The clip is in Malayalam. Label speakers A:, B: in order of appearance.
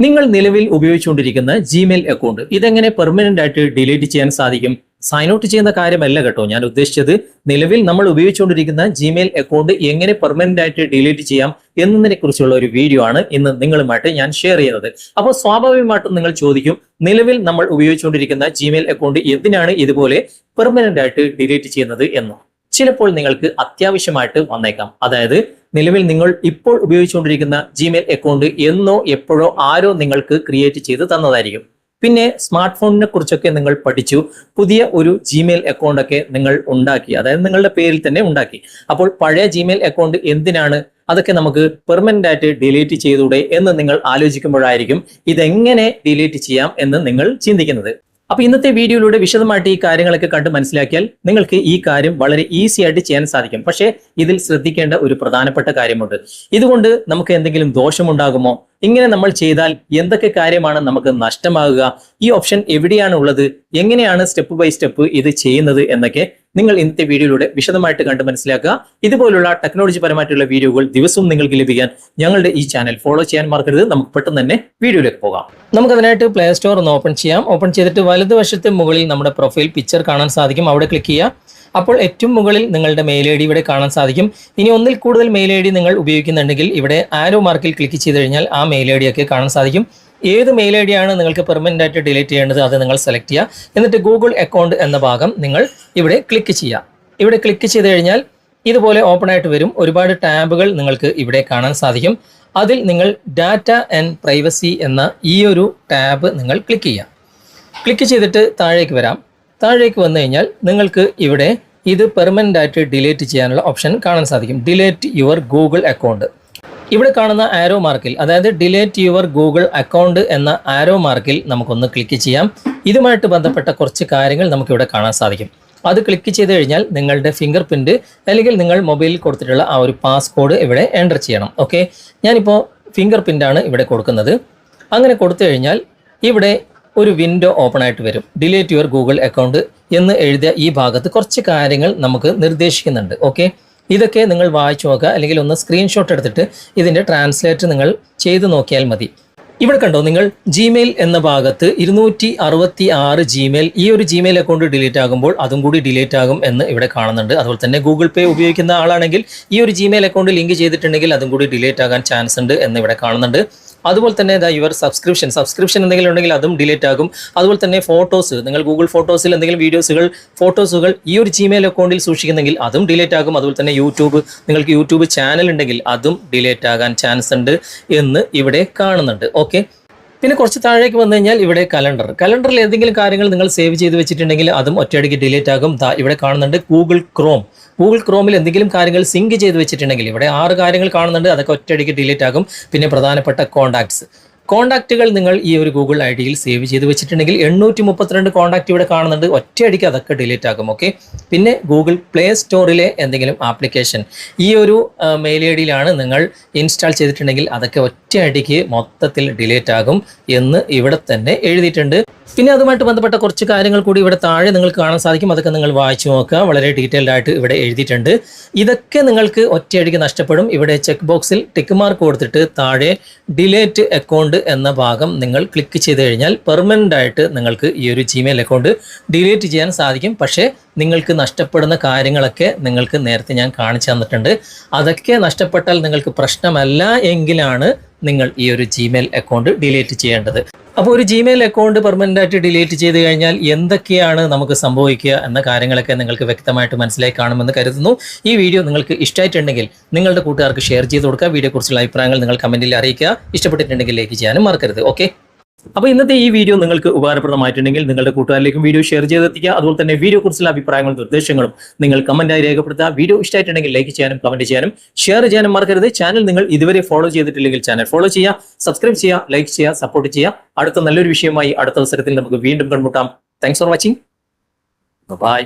A: നിങ്ങൾ നിലവിൽ ഉപയോഗിച്ചുകൊണ്ടിരിക്കുന്ന ജിമെയിൽ അക്കൗണ്ട് ഇതെങ്ങനെ പെർമനന്റ് ആയിട്ട് ഡിലീറ്റ് ചെയ്യാൻ സാധിക്കും? സൈൻ ഔട്ട് ചെയ്യുന്ന കാര്യമല്ല കേട്ടോ ഞാൻ ഉദ്ദേശിച്ചത്. നിലവിൽ നമ്മൾ ഉപയോഗിച്ചുകൊണ്ടിരിക്കുന്ന ജിമെയിൽ അക്കൗണ്ട് എങ്ങനെ പെർമനന്റ് ആയിട്ട് ഡിലീറ്റ് ചെയ്യാം എന്നതിനെ കുറിച്ചുള്ള ഒരു വീഡിയോ ആണ് ഇന്ന് നിങ്ങളുമായിട്ട് ഞാൻ ഷെയർ ചെയ്യുന്നത്. അപ്പോൾ സ്വാഭാവികമായിട്ടും നിങ്ങൾ ചോദിക്കും, നിലവിൽ നമ്മൾ ഉപയോഗിച്ചുകൊണ്ടിരിക്കുന്ന ജിമെയിൽ അക്കൗണ്ട് എന്തിനാണ് ഇതുപോലെ പെർമനന്റ് ആയിട്ട് ഡിലീറ്റ് ചെയ്യുന്നത് എന്ന്. ചിലപ്പോൾ നിങ്ങൾക്ക് അത്യാവശ്യമായിട്ട് വന്നേക്കാം. അതായത് നിലവിൽ നിങ്ങൾ ഇപ്പോൾ ഉപയോഗിച്ചുകൊണ്ടിരിക്കുന്ന ജിമെയിൽ അക്കൗണ്ട് എന്നോ എപ്പോഴോ ആരോ നിങ്ങൾക്ക് ക്രിയേറ്റ് ചെയ്ത് തന്നതായിരിക്കും. പിന്നെ സ്മാർട്ട് ഫോണിനെ കുറിച്ചൊക്കെ നിങ്ങൾ പഠിച്ചു, പുതിയ ഒരു ജിമെയിൽ അക്കൗണ്ട് ഒക്കെ നിങ്ങൾ ഉണ്ടാക്കി, അതായത് നിങ്ങളുടെ പേരിൽ തന്നെ ഉണ്ടാക്കി. അപ്പോൾ പഴയ ജിമെയിൽ അക്കൗണ്ട് എന്തിനാണ്, അതൊക്കെ നമുക്ക് പെർമനന്റ് ആയിട്ട് ഡിലീറ്റ് ചെയ്തൂടെ എന്ന് നിങ്ങൾ ആലോചിക്കുമ്പോഴായിരിക്കും ഇതെങ്ങനെ ഡിലീറ്റ് ചെയ്യാം എന്ന് നിങ്ങൾ ചിന്തിക്കുന്നത്. അപ്പൊ ഇന്നത്തെ വീഡിയോയിലൂടെ വിശദമായിട്ട് ഈ കാര്യങ്ങളൊക്കെ കണ്ട് മനസ്സിലാക്കിയാൽ നിങ്ങൾക്ക് ഈ കാര്യം വളരെ ഈസി ആയിട്ട് ചെയ്യാൻ സാധിക്കും. പക്ഷേ ഇതിൽ ശ്രദ്ധിക്കേണ്ട ഒരു പ്രധാനപ്പെട്ട കാര്യമുണ്ട്. ഇതുകൊണ്ട് നമുക്ക് എന്തെങ്കിലും ദോഷമുണ്ടാകുമോ? ഇങ്ങനെ നമ്മൾ ചെയ്താൽ എന്തൊക്കെ കാര്യമാണ് നമുക്ക് നഷ്ടമാകുക? ഈ ഓപ്ഷൻ എവിടെയാണ് ഉള്ളത്? എങ്ങനെയാണ് സ്റ്റെപ്പ് ബൈ സ്റ്റെപ്പ് ഇത് ചെയ്യുന്നത് എന്നൊക്കെ നിങ്ങൾ ഇന്നത്തെ വീഡിയോയിലൂടെ വിശദമായിട്ട് കണ്ട് മനസ്സിലാക്കുക. ഇതുപോലുള്ള ടെക്നോളജി പരമായിട്ടുള്ള വീഡിയോകൾ ദിവസവും നിങ്ങൾക്ക് ലഭിക്കാൻ ഞങ്ങളുടെ ഈ ചാനൽ ഫോളോ ചെയ്യാൻ മറക്കരുത്. നമുക്ക് പെട്ടെന്ന് തന്നെ വീഡിയോയിലേക്ക് പോകാം. നമുക്കതിനായിട്ട് പ്ലേ സ്റ്റോർ ഒന്ന് ഓപ്പൺ ചെയ്യാം. ഓപ്പൺ ചെയ്തിട്ട് വലതുവശത്തെ മുകളിൽ നമ്മുടെ പ്രൊഫൈൽ പിക്ചർ കാണാൻ സാധിക്കും. അവിടെ ക്ലിക്ക് ചെയ്യുക. അപ്പോൾ ഏറ്റവും മുകളിൽ നിങ്ങളുടെ മെയിൽ ഐ ഡി ഇവിടെ കാണാൻ സാധിക്കും. ഇനി ഒന്നിൽ കൂടുതൽ മെയിൽ ഐ ഡി നിങ്ങൾ ഉപയോഗിക്കുന്നുണ്ടെങ്കിൽ ഇവിടെ ആരോ മാർക്കിൽ ക്ലിക്ക് ചെയ്ത് കഴിഞ്ഞാൽ ആ മെയിൽ ഐ ഡി ഒക്കെ കാണാൻ സാധിക്കും. ഏത് മെയിൽ ഐ ഡി ആണ് നിങ്ങൾക്ക് പെർമനന്റ് ആയിട്ട് ഡിലീറ്റ് ചെയ്യേണ്ടത് അത് നിങ്ങൾ സെലക്ട് ചെയ്യുക. എന്നിട്ട് ഗൂഗിൾ അക്കൗണ്ട് എന്ന ഭാഗം നിങ്ങൾ ഇവിടെ ക്ലിക്ക് ചെയ്യുക. ഇവിടെ ക്ലിക്ക് ചെയ്ത് കഴിഞ്ഞാൽ ഇതുപോലെ ഓപ്പൺ ആയിട്ട് വരും. ഒരുപാട് ടാബുകൾ നിങ്ങൾക്ക് ഇവിടെ കാണാൻ സാധിക്കും. അതിൽ നിങ്ങൾ ഡാറ്റ ആൻഡ് പ്രൈവസി എന്ന ഈ ഒരു ടാബ് നിങ്ങൾ ക്ലിക്ക് ചെയ്യുക. ക്ലിക്ക് ചെയ്തിട്ട് താഴേക്ക് വരാം. താഴേക്ക് വന്നു കഴിഞ്ഞാൽ നിങ്ങൾക്ക് ഇവിടെ ഇത് പെർമനന്റ് ആയിട്ട് ഡിലീറ്റ് ചെയ്യാനുള്ള ഓപ്ഷൻ കാണാൻ സാധിക്കും. Delete your Google account. ഇവിടെ കാണുന്ന ആരോ മാർക്കിൽ, അതായത് ഡിലീറ്റ് യുവർ ഗൂഗിൾ അക്കൗണ്ട് എന്ന ആരോ മാർക്കിൽ നമുക്കൊന്ന് ക്ലിക്ക് ചെയ്യാം. ഇതുമായിട്ട് ബന്ധപ്പെട്ട കുറച്ച് കാര്യങ്ങൾ നമുക്കിവിടെ കാണാൻ സാധിക്കും. അത് ക്ലിക്ക് ചെയ്ത് കഴിഞ്ഞാൽ നിങ്ങളുടെ ഫിംഗർ പ്രിന്റ് അല്ലെങ്കിൽ നിങ്ങൾ മൊബൈലിൽ കൊടുത്തിട്ടുള്ള ആ ഒരു പാസ്കോഡ് ഇവിടെ എൻ്റർ ചെയ്യണം. ഓക്കെ, ഞാനിപ്പോൾ ഫിംഗർ പ്രിൻ്റാണ് ഇവിടെ കൊടുക്കുന്നത്. അങ്ങനെ കൊടുത്തു കഴിഞ്ഞാൽ ഇവിടെ ഒരു വിൻഡോ ഓപ്പൺ ആയിട്ട് വരും. ഡിലീറ്റ് യുവർ ഗൂഗിൾ അക്കൗണ്ട് എന്ന് എഴുതിയ ഈ ഭാഗത്ത് കുറച്ച് കാര്യങ്ങൾ നമുക്ക് നിർദ്ദേശിക്കുന്നുണ്ട്. ഓക്കെ, ഇതൊക്കെ നിങ്ങൾ വായിച്ചു നോക്കുക, അല്ലെങ്കിൽ ഒന്ന് സ്ക്രീൻഷോട്ട് എടുത്തിട്ട് ഇതിൻ്റെ ട്രാൻസ്ലേറ്റ് നിങ്ങൾ ചെയ്ത് നോക്കിയാൽ മതി. ഇവിടെ കണ്ടോ നിങ്ങൾ, ജിമെയിൽ എന്ന ഭാഗത്ത് 266 ജിമെയിൽ, ഈ ഒരു ജിമെയിൽ അക്കൗണ്ട് ഡിലീറ്റ് ആകുമ്പോൾ അതും കൂടി ഡിലീറ്റ് ആകും എന്ന് ഇവിടെ കാണുന്നുണ്ട്. അതുപോലെ തന്നെ ഗൂഗിൾ പേ ഉപയോഗിക്കുന്ന ആളാണെങ്കിൽ ഈ ഒരു ജിമെയിൽ അക്കൗണ്ട് ലിങ്ക് ചെയ്തിട്ടുണ്ടെങ്കിൽ അതും കൂടി ഡിലീറ്റ് ആകാൻ ചാൻസ് ഉണ്ട് എന്ന് ഇവിടെ കാണുന്നുണ്ട്. അതുപോലെ തന്നെ യുവർ സബ്സ്ക്രിപ്ഷൻ എന്തെങ്കിലും ഉണ്ടെങ്കിൽ അതും ഡിലീറ്റ് ആകും. അതുപോലെ തന്നെ ഫോട്ടോസ്, നിങ്ങൾ ഗൂഗിൾ ഫോട്ടോസിൽ എന്തെങ്കിലും ഫോട്ടോസുകൾ ഈ ഒരു ജിമെയിൽ അക്കൗണ്ടിൽ സൂക്ഷിക്കുന്നെങ്കിൽ അതും ഡിലീറ്റ് ആകും. അതുപോലെ തന്നെ നിങ്ങൾക്ക് യൂട്യൂബ് ചാനൽ ഉണ്ടെങ്കിൽ അതും ഡിലീറ്റ് ആകാൻ ചാൻസ് ഉണ്ട് എന്ന് ഇവിടെ കാണുന്നുണ്ട്. ഓക്കെ, പിന്നെ കുറച്ച് താഴേക്ക് വന്നു കഴിഞ്ഞാൽ ഇവിടെ കലണ്ടറിൽ ഏതെങ്കിലും കാര്യങ്ങൾ നിങ്ങൾ സേവ് ചെയ്ത് വെച്ചിട്ടുണ്ടെങ്കിൽ അതും ഒറ്റയടിക്ക് ഡിലീറ്റ് ആകും. ഇവിടെ കാണുന്നുണ്ട് ഗൂഗിൾ ക്രോമിൽ എന്തെങ്കിലും കാര്യങ്ങൾ സിങ്ക് ചെയ്ത് വെച്ചിട്ടുണ്ടെങ്കിൽ ഇവിടെ 6 കാര്യങ്ങൾ കാണുന്നുണ്ട്, അതൊക്കെ ഒറ്റയടിക്ക് ഡിലീറ്റ് ആകും. പിന്നെ പ്രധാനപ്പെട്ട കോണ്ടാക്റ്റുകൾ നിങ്ങൾ ഈ ഒരു ഗൂഗിൾ ഐ ഡിയിൽ സേവ് ചെയ്ത് വെച്ചിട്ടുണ്ടെങ്കിൽ 832 കോണ്ടാക്റ്റ് ഇവിടെ കാണുന്നുണ്ട്, ഒറ്റയടിക്ക് അതൊക്കെ ഡിലീറ്റ് ആകും. ഓക്കെ, പിന്നെ ഗൂഗിൾ പ്ലേ സ്റ്റോറിലെ എന്തെങ്കിലും ആപ്ലിക്കേഷൻ ഈ ഒരു മെയിൽ ഐ ഡിയിലാണ് നിങ്ങൾ ഇൻസ്റ്റാൾ ചെയ്തിട്ടുണ്ടെങ്കിൽ അതൊക്കെ ഒറ്റയടിക്ക് മൊത്തത്തിൽ ഡിലീറ്റ് ആകും എന്ന് ഇവിടെ തന്നെ എഴുതിയിട്ടുണ്ട്. പിന്നെ അതുമായിട്ട് ബന്ധപ്പെട്ട കുറച്ച് കാര്യങ്ങൾ കൂടി ഇവിടെ താഴെ നിങ്ങൾക്ക് കാണാൻ സാധിക്കും. അതൊക്കെ നിങ്ങൾ വായിച്ചു നോക്കുക, വളരെ ഡീറ്റെയിൽഡ് ആയിട്ട് ഇവിടെ എഴുതിയിട്ടുണ്ട്. ഇതൊക്കെ നിങ്ങൾക്ക് ഒറ്റയടിക്ക് നഷ്ടപ്പെടും. ഇവിടെ ചെക്ക് ബോക്സിൽ ടിക്ക് മാർക്ക് കൊടുത്തിട്ട് താഴെ ഡിലീറ്റ് അക്കൗണ്ട് എന്ന ഭാഗം നിങ്ങൾ ക്ലിക്ക് ചെയ്ത് കഴിഞ്ഞാൽ പെർമനന്റ് ആയിട്ട് നിങ്ങൾക്ക് ഈ ഒരു ജിമെയിൽ അക്കൗണ്ട് ഡിലീറ്റ് ചെയ്യാൻ സാധിക്കും. പക്ഷേ നിങ്ങൾക്ക് നഷ്ടപ്പെടുന്ന കാര്യങ്ങളൊക്കെ നിങ്ങൾക്ക് നേരത്തെ ഞാൻ കാണിച്ചു തന്നിട്ടുണ്ട്. അതൊക്കെ നഷ്ടപ്പെട്ടാൽ നിങ്ങൾക്ക് പ്രശ്നമല്ല എങ്കിലാണ് നിങ്ങൾ ഈ ഒരു ജിമെയിൽ അക്കൗണ്ട് ഡിലീറ്റ് ചെയ്യേണ്ടത്. അപ്പോൾ ഒരു ജിമെയിൽ അക്കൗണ്ട് പെർമനന്റ് ആയിട്ട് ഡിലീറ്റ് ചെയ്ത് കഴിഞ്ഞാൽ എന്തൊക്കെയാണ് നമുക്ക് സംഭവിക്കുക എന്ന കാര്യങ്ങളൊക്കെ നിങ്ങൾക്ക് വ്യക്തമായിട്ട് മനസ്സിലായി കാണുമെന്ന് കരുതുന്നു. ഈ വീഡിയോ നിങ്ങൾക്ക് ഇഷ്ടമായിട്ടുണ്ടെങ്കിൽ നിങ്ങളുടെ കൂട്ടുകാർക്ക് ഷെയർ ചെയ്ത് കൊടുക്കുക. വീഡിയോയെക്കുറിച്ചുള്ള അഭിപ്രായങ്ങൾ നിങ്ങൾ കമന്റിൽ അറിയിക്കുക. ഇഷ്ടപ്പെട്ടിട്ടുണ്ടെങ്കിൽ ലൈക്ക് ചെയ്യാനും മറക്കരുത്. ഓക്കെ, അപ്പോൾ ഇന്നത്തെ ഈ വീഡിയോ നിങ്ങൾക്ക് ഉപകാരപ്രദമായിട്ടുണ്ടെങ്കിൽ നിങ്ങളുടെ കൂട്ടുകാരിലേക്കും വീഡിയോ ഷെയർ ചെയ്തെത്തിക്കുക. അതുപോലെ തന്നെ വീഡിയോ കുറിച്ചുള്ള അഭിപ്രായങ്ങളും നിർദ്ദേശങ്ങളും നിങ്ങൾ കമന്റായി രേഖപ്പെടുത്തുക. വീഡിയോ ഇഷ്ടമായിട്ടുണ്ടെങ്കിൽ ലൈക്ക് ചെയ്യാനും കമന്റ് ചെയ്യാനും ഷെയർ ചെയ്യാനും മറക്കരുത്. ചാനൽ നിങ്ങൾ ഇതുവരെ ഫോളോ ചെയ്തിട്ടില്ലെങ്കിൽ ചാനൽ ഫോളോ ചെയ്യുക, സബ്സ്ക്രൈബ് ചെയ്യുക, ലൈക്ക് ചെയ്യുക, സപ്പോർട്ട് ചെയ്യുക. അടുത്ത നല്ലൊരു വിഷയമായി അടുത്ത അവസരത്തിൽ നമുക്ക് വീണ്ടും കണ്ടുമുട്ടാം. Thanks for watching. ബൈ.